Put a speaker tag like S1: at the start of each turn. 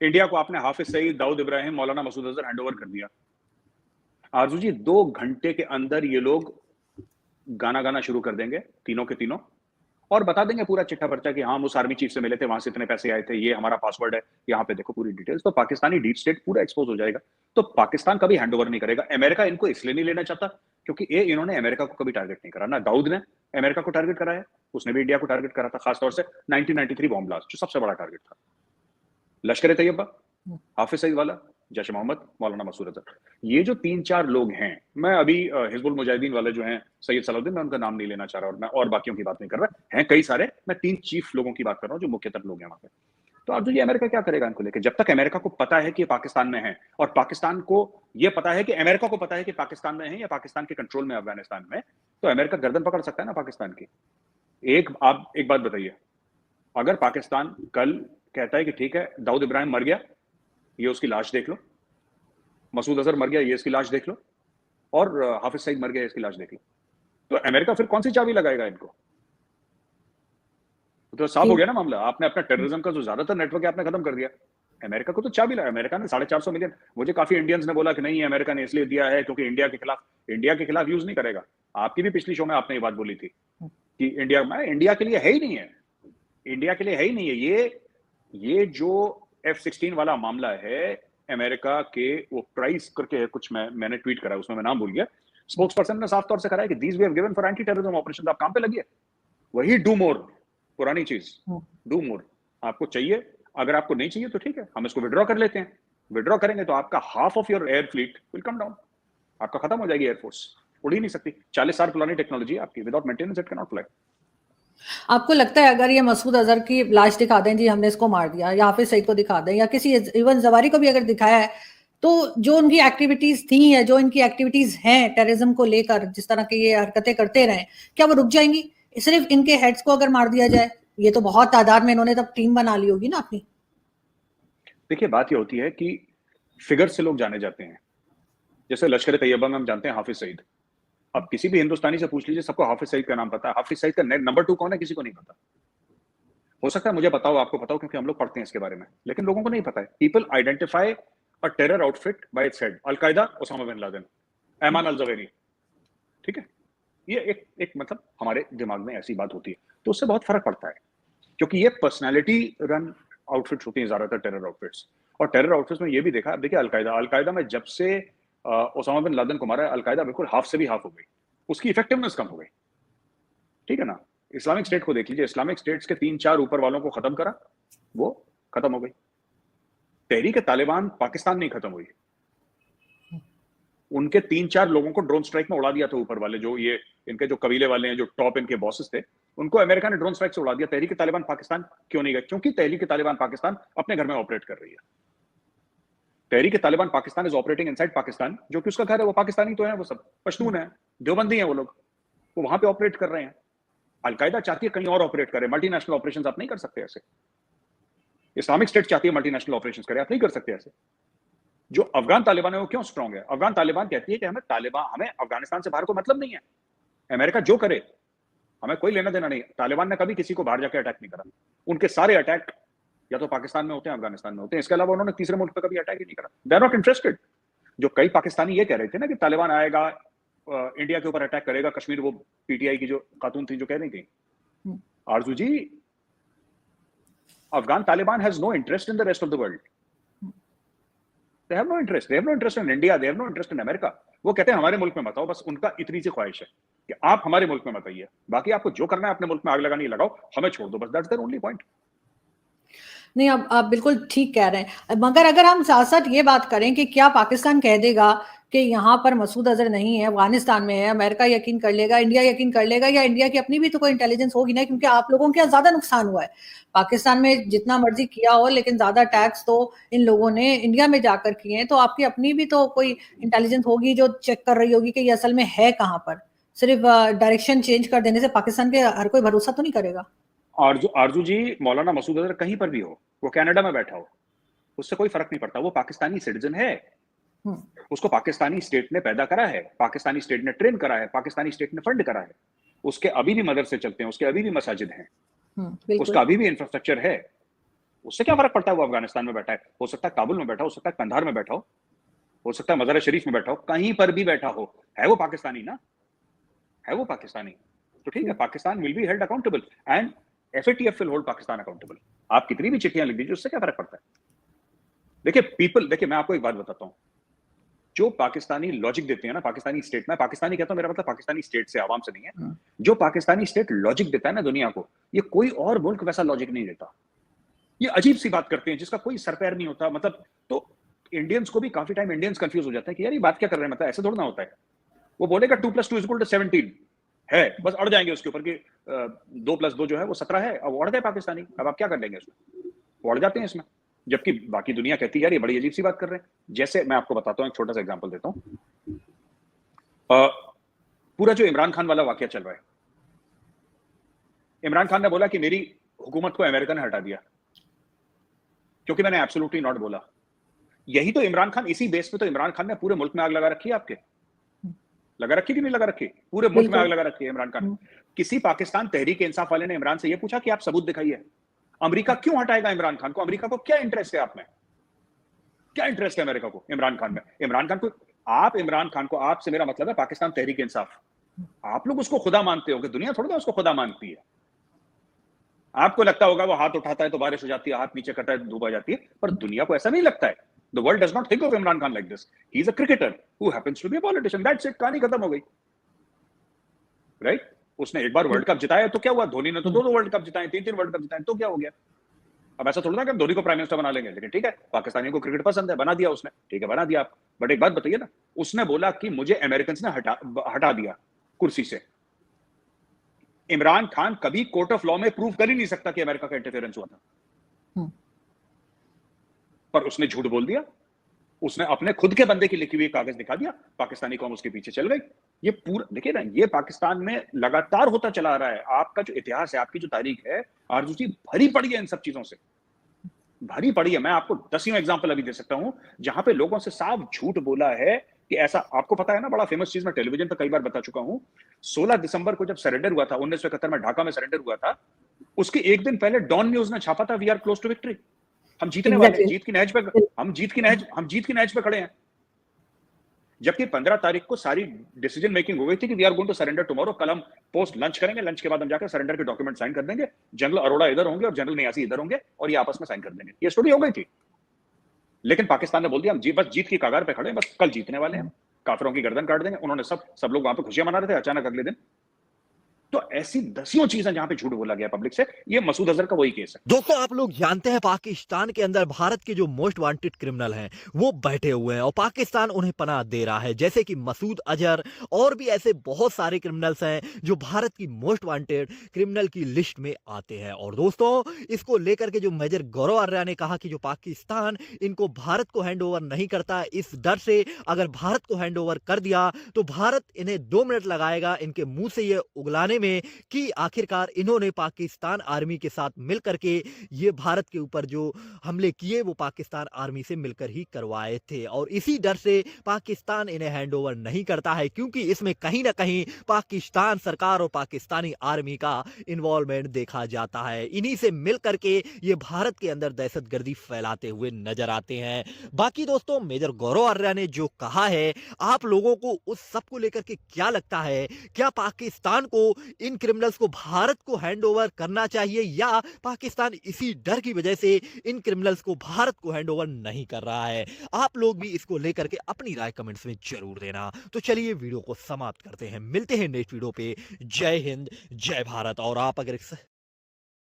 S1: India को आपने हाफिज सईद, दाऊद इब्राहिम, मौलाना Masood Azhar handover कर दिया। आरजू जी 2 घंटे के अंदर ये लोग गाना गाना शुरू कर देंगे, तीनों के तीनों, और बता देंगे पूरा चिट्ठा पर्चा कि हाँ, हम उस आर्मी चीफ से मिले थे, वहां से इतने पैसे आए थे, ये हमारा पासवर्ड है, यहाँ पे देखो पूरी डिटेल्स। तो पाकिस्तानी डीप स्टेट पूरा एक्सपोज हो जाएगा। तो पाकिस्तान कभी हैंडओवर नहीं करेगा। अमेरिका इनको इसलिए नहीं लेना चाहता क्योंकि इन्होंने अमेरिका को कभी टारगेट नहीं करा ना। दाऊद ने अमेरिका को टारगेट करा है, उसने भी इंडिया को टारगेट करा था, खासतौर से 1993 बॉम्ब ब्लास्ट जो सबसे बड़ा टारगेट था। लश्कर तैयबा, हाफिज सईद वाला, जैश मोहम्मद, मौलाना मसूद अजहर, ये जो 3-4 लोग हैं, मैं अभी हिजबुल मुजाहिदीन वाले जो हैं सैयद सलाउद्दीन, मैं उनका नाम नहीं लेना चाह रहा, और मैं और बाकियों की बात नहीं कर रहा, हैं कई सारे, मैं 3 चीफ लोगों की बात कर रहा हूं जो मुख्यतर लोग हैं वहां पे। तो अब ये अमेरिका क्या करेगा इनको लेकर? जब तक अमेरिका को पता है कि पाकिस्तान में है, और पाकिस्तान को ये पता है कि अमेरिका को पता है कि पाकिस्तान में है या पाकिस्तान के कंट्रोल में अफगानिस्तान में, तो अमेरिका गर्दन पकड़ सकता है ना पाकिस्तान की। आप एक बात बताइए, अगर पाकिस्तान कल कहता है कि ठीक है, दाऊद इब्राहिम मर गया, ये उसकी लाश देख लो, मसूद अजहर मर गया, ये इसकी लाश देख लो, और हाफिज सईद मर गया, इसकी लाश देख लो, तो अमेरिका फिर कौन सी चाबी लगाएगा इनको? तो साफ हो गया ना मामला। आपने अपना टेररिज्म का जो ज्यादातर नेटवर्क है आपने खत्म कर दिया। अमेरिका को तो चाबी लगा। अमेरिका ने 450 मिलियन, मुझे काफी इंडियंस ने बोला कि नहीं, अमेरिका ने इसलिए दिया है क्योंकि इंडिया के खिलाफ यूज नहीं करेगा। आपकी भी पिछली शो में आपने ये बात बोली थी कि इंडिया के लिए है ही नहीं है, इंडिया के लिए है ही नहीं है। ये जो F-16 वाला मामला है, अमेरिका के वो प्राइस करके कुछ, मैंने ट्वीट करा, उसमें मैं नाम भूल गया, स्पोक्स पर्सन ने साफ तौर से कहा है कि these we have given for anti terrorism operation. आप काम पे लगिए, वही डू मोर, पुरानी चीज, डू मोर। आपको चाहिए, अगर आपको नहीं चाहिए तो ठीक है, हम इसको विड्रॉ कर लेते हैं। विड्रॉ करेंगे तो आपका half of your air fleet will come down, आपका खत्म हो जाएगी एयरफोर्स, उड़ ही नहीं सकती। 40 साल पुरानी टेक्नोलॉजी आपकी, without maintenance it can not fly.
S2: आपको लगता है अगर ये मसूद अजहर की लाश दिखा दें, जी हमने इसको मार दिया, या हाफिज सईद को दिखा दें, या किसी इवन जवारी को भी अगर दिखाया है, तो जो उनकी एक्टिविटीज थी या जो इनकी एक्टिविटीज हैं टेररिज्म को लेकर, जिस तरह की ये हरकतें करते रहे, क्या वो रुक जाएंगी? सिर्फ इनके हेड्स को अगर मार दिया जाए, ये तो बहुत तादाद में इन्होंने तब टीम बना ली होगी ना अपनी।
S1: देखिए बात ये होती है कि फिगर से लोग जाने जाते हैं। जैसे लश्कर तैयबा में हम जानते हैं हाफिज सईद, अब किसी भी हिंदुस्तानी से पूछ लीजिए, सबको हाफिज सईद का नाम पता है। हाफिज सईद का नंबर 2 कौन है, किसी को नहीं पता। हो सकता है मुझे बताओ, आपको पता हो, क्योंकि हम लोग पढ़ते हैं इसके बारे में, लेकिन लोगों को नहीं पता है। People identify a terror outfit by its head. Al Qaeda Osama bin Laden, Ayman al Zawahiri, ठीक है। ये एक मतलब हमारे दिमाग में ऐसी बात होती है, तो उससे बहुत फर्क पड़ता है, क्योंकि ये पर्सनैलिटी रन आउटफिट्स होती हैं ज्यादातर टेरर आउटफिट्स। और टेरर आउटफिट्स में ये भी देखा, अब देखिए अलकायदा में जब से ओसामा बिन लादेन को मारा, अलकायदा बिल्कुल हाफ से भी हाफ हो गई, उसकी इफेक्टिवनेस कम हो गई, ठीक है ना। इस्लामिक स्टेट को देख लीजिए, इस्लामिक स्टेट्स के 3-4 ऊपर वालों को खत्म करा, वो खत्म हो गई। तहरीक तालिबान पाकिस्तान नहीं खत्म हुई, उनके 3-4 लोगों को ड्रोन स्ट्राइक में उड़ा दिया था ऊपर वाले, जो ये इनके जो कबीले वाले हैं, जो टॉप इनके बॉसेस थे, उनको अमेरिका ने ड्रोन स्ट्राइक से उड़ा दिया। तहरीक तालिबान पाकिस्तान क्यों नहीं गए? क्योंकि तहरीक तालिबान पाकिस्तान अपने घर में ऑपरेट कर रही है। Tehrik Taliban Pakistan is operating inside Pakistan, जो कि उसका घर है, वो पाकिस्तानी तो है, वो सब पश्तून है, देवबंदी है वो लोग, वो वहां पे ऑपरेट कर रहे हैं। अलकायदा चाहती है कहीं और ऑपरेट करे, मल्टीनेशनल ऑपरेशंस आप नहीं कर सकते ऐसे। इस्लामिक स्टेट चाहती है मल्टीनेशनल ऑपरेशंस करे, आप नहीं कर सकते ऐसे। जो अफगान तालिबान है वो क्यों स्ट्रांग है? अफगान तालिबान कहती है कि हमें अफगानिस्तान से बाहर कोई मतलब नहीं है, अमेरिका जो करे हमें कोई लेना देना नहीं। तालिबान ने कभी किसी को बाहर जाकर अटैक नहीं करा, उनके सारे अटैक या तो पाकिस्तान में होते हैं, अफगानिस्तान में होते हैं, इसके अलावा उन्होंने तीसरे मुल्क पे कभी अटैक ही नहीं करा। They are not interested. जो कई पाकिस्तानी ये कह रहे थे ना कि तालिबान आएगा, इंडिया के ऊपर अटैक करेगा, कश्मीर, वो पीटीआई की जो खातून थी जो कह रही थी, Arzoo ji, Afghan Taliban has no interest in the rest of the world. They have no interest. They have no interest in India. They have no interest in America. वो कहते हैं हमारे मुल्क में मत आओ, बस उनका इतनी सी ख्वाहिश है कि आप हमारे मुल्क में मत आइए, बाकी आपको जो करना है अपने मुल्क में आग लगानी लगाओ, हमें छोड़ दो, बस दैट्स देयर ओनली पॉइंट।
S2: नहीं, आप बिल्कुल ठीक कह रहे हैं, मगर अगर हम साथ साथ ये बात करें कि क्या पाकिस्तान कह देगा कि यहाँ पर मसूद अजहर नहीं है, अफगानिस्तान में है, अमेरिका यकीन कर लेगा, इंडिया यकीन कर लेगा, या इंडिया की अपनी भी तो कोई इंटेलिजेंस होगी ना, क्योंकि आप लोगों के यहाँ ज्यादा नुकसान हुआ है। पाकिस्तान में जितना मर्जी किया हो, लेकिन ज्यादा टैक्स तो इन लोगों ने इंडिया में जाकर किए हैं, तो आपकी अपनी भी तो कोई इंटेलिजेंस होगी जो चेक कर रही होगी कि ये असल में है कहाँ पर। सिर्फ डायरेक्शन चेंज कर देने से पाकिस्तान के हर कोई भरोसा तो नहीं करेगा।
S1: आरजू जी, मौलाना मसूद अजहर कहीं पर भी हो, वो कनाडा में बैठा हो, उससे कोई फर्क नहीं पड़ता, वो पाकिस्तानी सिटीजन है। उसको पाकिस्तानी स्टेट ने पैदा करा है, पाकिस्तानी स्टेट ने ट्रेन करा है, पाकिस्तानी स्टेट ने फंड करा है, उसके अभी भी मदरसे चलते हैं, उसके अभी भी मसाजिद हैं, उसका अभी भी इंफ्रास्ट्रक्चर है। उससे क्या फ़र्क पड़ता है वो अफ़गानिस्तान में बैठा है? हो सकता है काबुल में बैठा हो सकता है कंधार में बैठा हो सकता है मज़ार शरीफ में बैठा हो, कहीं पर भी बैठा हो, है वो पाकिस्तानी ना? है वो पाकिस्तानी। तो ठीक है, Pakistan will be held accountable and FATF will hold Pakistan accountable. आप कितनी भी चिट्ठियाँ लिख दीजिए, उससे क्या फ़र्क पड़ता है? देखिए मैं आपको एक बात बताता हूँ, जो पाकिस्तानी लॉजिक देते हैं ना पाकिस्तानी स्टेट, मैं पाकिस्तानी कहता हूँ मेरा मतलब पाकिस्तानी स्टेट से, आवाम से नहीं है।
S2: हाँ।
S1: जो पाकिस्तानी स्टेट लॉजिक देता है ना दुनिया को, ये कोई और मुल्क वैसा लॉजिक नहीं देता। ये अजीब-सी बात करते हैं जिसका कोई सर-पैर नहीं होता, मतलब तो इंडियंस को भी काफ़ी टाइम इंडियंस कन्फ्यूज़ हो जाते हैं कि यार ये बात क्या कर रहे हैं, मतलब ऐसे थोड़ी ना होता है। वो बोलेगा 2 + 2 = 17 है, बस अड़ जाएँगे उसके ऊपर कि 2 + 2 जो है वो 17 है, अब वो अड़ गए पाकिस्तानी, अब आप क्या कर लेंगे उसमें? वो अड़ जाते हैं इसमें। जबकि बाकी दुनिया कहती है यार ये बड़ी अजीब-सी बात कर रहे हैं। जैसे मैं आपको बताता हूँ, एक छोटा-सा एग्ज़ाम्पल देता हूँ। अ, पूरा जो इमरान खान वाला वाक़या चल रहा है, इमरान खान ने बोला कि मेरी हुकूमत को अमेरिका ने हटा दिया, क्योंकि मैंने एब्सोल्यूटली नॉट बोला। यही तो इमरान खान, इसी बेस पे तो इमरान खान ने पूरे मुल्क में आग लगा रखी है आपके। लगा रखी कि नहीं लगा रखी? पूरे मुल्क में आग
S2: बिल्कुल।
S1: लगा रखी है इमरान खान।
S2: हुँ।
S1: किसी पाकिस्तान तहरीक-ए-इंसाफ वाले ने इमरान से ये पूछा कि आप सबूत दिखाइए। अमेरिका क्यों हटाएगा इमरान खान को? अमेरिका को क्या इंटरेस्ट है आप में? क्या इंटरेस्ट है अमेरिका को इमरान खान में? इमरान खान को, आपसे मेरा मतलब है पाकिस्तान तहरीक-ए-इंसाफ। आप लोग उसको खुदा मानते हो कि दुनिया थोड़ी ना उसको खुदा मानती है। आपको लगता होगा वो हाथ उठाता है तो बारिश हो जाती है, हाथ नीचे करता है तो धूप आ जाती है, पर दुनिया को ऐसा नहीं लगता है। The world does not think of Imran Khan like this. He is a cricketer who happens to be a politician, that's it, कहानी खत्म हो गई। राइट? उसने एक बार वर्ल्ड कप जिताया तो क्या हुआ? धोनी ने तो
S2: हुँ।
S1: 2-2 वर्ल्ड कप जिताए, 3-3 वर्ल्ड कप जिताए, तो क्या हो गया? अब ऐसा थोड़ी ना कि हम धोनी को प्राइम मिनिस्टर बना लेंगे, लेकिन ठीक है, पाकिस्तानियों को क्रिकेट पसंद है, बना दिया उसने, ठीक है, बना दिया आप। बट एक बात बताइए ना, उसने बोला कि मुझे अमेरिकन्स ने हटा दिया कुर्सी से। इमरान खान कभी कोर्ट ऑफ लॉ में प्रूव कर ही नहीं सकता कि अमेरिका का इंटरफेरेंस हुआ था,
S2: हुँ।
S1: पर उसने झूठ बोल दिया। उसने अपने खुद के बंदे की लिखी हुई कागज दिखा दिया, पाकिस्तानी कौम उसके पीछे चल गई। ये पूरा देखिए ना, ये पाकिस्तान में लगातार होता चला आ रहा है। आपका जो इतिहास है, आपकी जो तारीख है, आरज़ू जी, भरी पड़ी है इन सब चीजों से, भरी पड़ी है। मैं आपको दसियों एग्जाम्पल अभी दे सकता हूं जहां पे लोगों से साफ झूठ बोला है कि ऐसा, आपको पता है ना, बड़ा फेमस चीज मैं टेलीविजन पर कई बार बता चुका हूं। 16 दिसंबर को जब सरेंडर हुआ था, 1971 में ढाका में सरेंडर हुआ था, उसके एक दिन पहले डॉन न्यूज ने छापा था, we are close to victory, हम जीतने वाले हैं,
S2: एग्ज़ैक्टली।
S1: जीत की नहज पे, हम जीत की नहज पे खड़े हैं। जबकि 15 तारीख को सारी डिसीजन मेकिंग हो गई थी कि we are going to surrender tomorrow, कल हम पोस्ट लंच करेंगे, लंच के बाद हम जाकर सरेंडर के डॉक्यूमेंट साइन कर देंगे, जनरल अरोड़ा इधर होंगे और जनरल नियासी इधर होंगे और ये आपस में साइन कर देंगे। ये स्टोरी हो गई थी, लेकिन पाकिस्तान ने बोल दिया हम बस जीत की कगार पे खड़े हैं, बस कल जीतने वाले हैं, काफिरों की गर्दन काट देंगे। उन्होंने सब लोग वहां पे खुशियां मना रहे थे, अचानक अगले दिन। तो ऐसी दसियों चीजें जहां पे झूठ बोला गया पब्लिक से, ये मसूद अजहर का वही केस है।
S3: दोस्तों आप लोग जानते हैं पाकिस्तान के अंदर भारत के जो मोस्ट वांटेड क्रिमिनल हैं वो बैठे हुए हैं और पाकिस्तान उन्हें पनाह दे रहा है, जैसे कि मसूद अजहर और भी ऐसे बहुत सारे क्रिमिनल्स हैं जो भारत की मोस्ट वांटेड क्रिमिनल की लिस्ट में आते हैं। और दोस्तों इसको लेकर के जो मेजर गौरव आर्या ने कहा कि जो पाकिस्तान इनको भारत को हैंड ओवर नहीं करता, इस डर से अगर भारत को हैंड ओवर कर दिया तो भारत इन्हें 2 मिनट लगाएगा इनके मुंह से ये उगलाने में कि आखिरकार इन्होंने पाकिस्तान आर्मी के साथ मिलकर के ये भारत के ऊपर जो हमले किए वो पाकिस्तान आर्मी से मिलकर ही करवाए थे। और इसी डर से पाकिस्तान इन्हें हैंडओवर नहीं करता है, क्योंकि इसमें कहीं ना कहीं पाकिस्तान सरकार और पाकिस्तानी आर्मी का इन्वॉल्वमेंट देखा जाता है। इन्हीं से मिलकर के ये भारत के अंदर दहशतगर्दी फैलाते हुए नजर आते हैं। बाकी दोस्तों मेजर गौरव आर्या ने जो कहा है, आप लोगों को उस सब को लेकर के क्या लगता है? क्या पाकिस्तान को इन क्रिमिनल्स को भारत को हैंडओवर करना चाहिए या पाकिस्तान इसी डर की वजह से इन क्रिमिनल्स को भारत को हैंडओवर नहीं कर रहा है? आप लोग भी इसको लेकर के अपनी राय कमेंट्स में जरूर देना। तो चलिए वीडियो को समाप्त करते हैं, मिलते हैं नेक्स्ट वीडियो पे। जय हिंद, जय भारत। और आप अगर